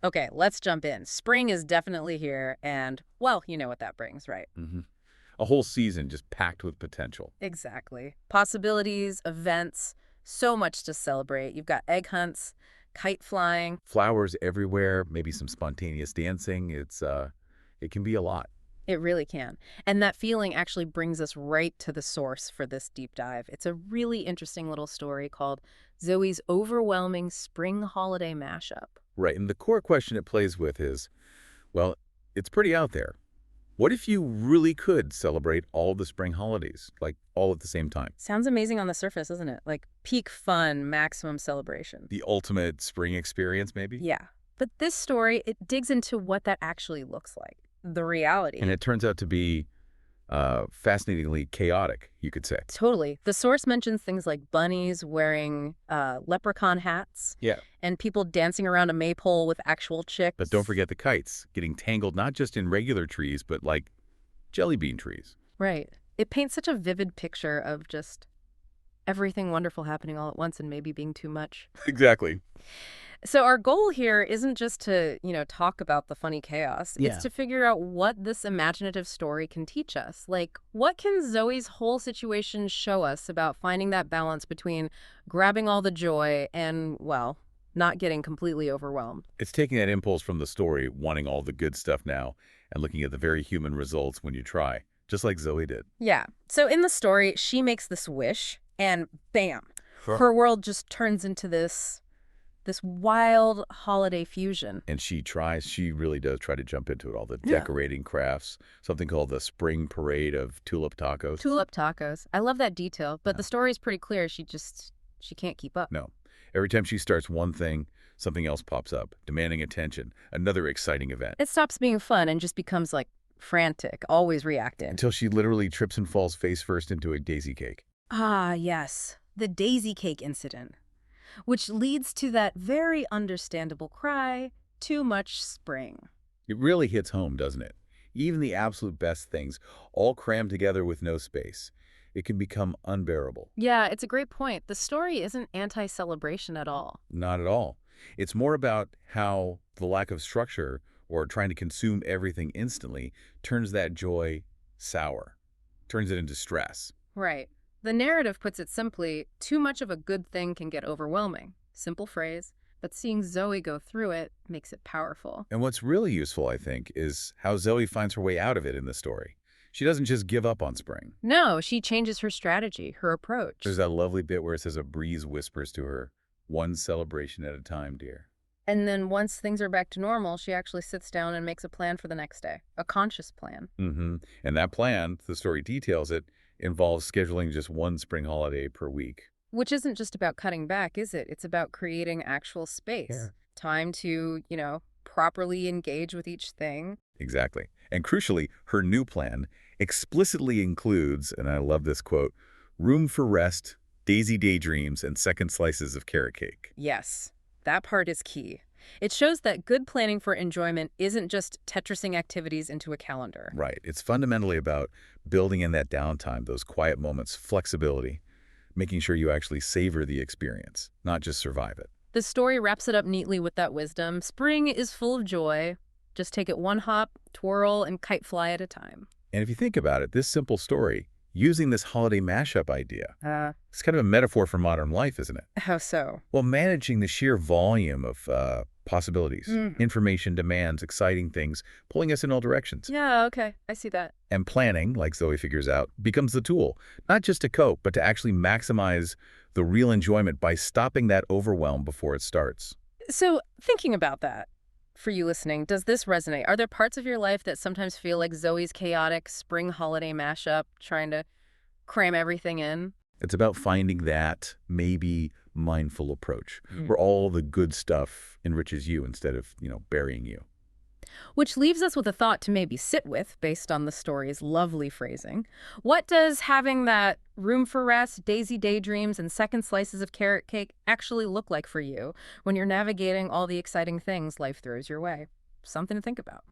Okay, let's jump in. Spring is definitely here, and, well, you know what that brings, right? Hmm. A whole season just packed with potential. Exactly. Possibilities, events, so much to celebrate. You've got egg hunts, kite flying. Flowers everywhere, maybe some spontaneous dancing. It can be a lot. It really can. And that feeling actually brings us right to the source for this deep dive. It's a really interesting little story called Zoe's Overwhelming Spring Holiday Mashup. Right. And the core question it plays with is, well, it's pretty out there. What if you really could celebrate all the spring holidays, like all at the same time? Sounds amazing on the surface, isn't it? Like peak fun, maximum celebration. The ultimate spring experience, maybe? Yeah. But this story, it digs into what that actually looks like, the And reality. it turns out to be fascinatingly chaotic, you could say. Totally. The source mentions things like bunnies wearing leprechaun hats Yeah. and people dancing around a maypole with actual But don't chicks. forget the kites, getting tangled not just in regular trees, but like jelly bean trees. Right. It paints such a vivid picture of just everything wonderful happening all at once and maybe being too much. Exactly. So our goal here isn't just to, talk about the funny chaos. It's Yeah. to figure out what this imaginative story can teach us. Like, what can Zoe's whole situation show us about finding that balance between grabbing all the joy and, well, not getting completely overwhelmed? It's taking that impulse from the story, wanting all the good stuff now, and looking at the very human results when you try, just like Zoe did. Yeah. So in the story, she makes this wish and bam, Sure. her world just turns into this wild holiday fusion. And she really does try to jump into it, all the Yeah. decorating crafts, something called the spring parade of tulip tacos. Tulip tacos. I love that detail, but Yeah. the story's pretty clear. She can't keep up. No. Every time she starts one thing, something else pops up, demanding attention, another exciting event, It stops being fun and just becomes like frantic, always reacting. until she literally trips and falls face first into a daisy cake. Ah, yes. The daisy cake incident, which leads to that very understandable cry, too much spring. It really hits home, doesn't it? Even the absolute best things, all crammed together with no space. It can become unbearable. Yeah, it's a great point. The story isn't anti-celebration at all. Not at all. It's more about how the lack of structure or trying to consume everything instantly turns that joy sour, turns it into stress. Right. The narrative puts it simply, too much of a good thing can get overwhelming. Simple phrase, but seeing Zoe go through it makes it powerful. And what's really useful, I think, is how Zoe finds her way out of it in the story. She doesn't just give up on spring. No, she changes her strategy, her approach. There's that lovely bit where it says a breeze whispers to her, one celebration at a time, dear. And then once things are back to normal, she actually sits down and makes a plan for the next day, a conscious plan. And that plan, the story details it, involves scheduling just one spring holiday per week. Which isn't just about cutting back, is it? It's about creating actual space. Yeah. Time to, properly engage with each thing. Exactly. And crucially, her new plan explicitly includes, and I love this quote, room for rest, daisy daydreams, and second slices of carrot cake. Yes, that part is key. It shows that good planning for enjoyment isn't just Tetrising activities into a calendar. Right. It's fundamentally about building in that downtime, those quiet moments, flexibility, making sure you actually savor the experience, not just survive it. The story wraps it up neatly with that wisdom. Spring is full of joy. Just take it one hop, twirl, and kite fly at a time. And if you think about it, this simple story, using this holiday mashup idea, it's kind of a metaphor for modern life, isn't it? How so? Well, managing the sheer volume of possibilities, information demands, exciting things, pulling us in all directions. Yeah, okay. I see that. And planning, like Zoe figures out, becomes the tool, not just to cope, but to actually maximize the real enjoyment by stopping that overwhelm before it starts. So, thinking about that, for you listening, does this resonate? Are there parts of your life that sometimes feel like Zoe's chaotic spring holiday mashup, trying to cram everything in? It's about finding that maybe mindful approach where all the good stuff enriches you instead of, burying you. Which leaves us with a thought to maybe sit with, based on the story's lovely phrasing. What does having that room for rest, daisy daydreams, and second slices of carrot cake actually look like for you when you're navigating all the exciting things life throws your way? Something to think about.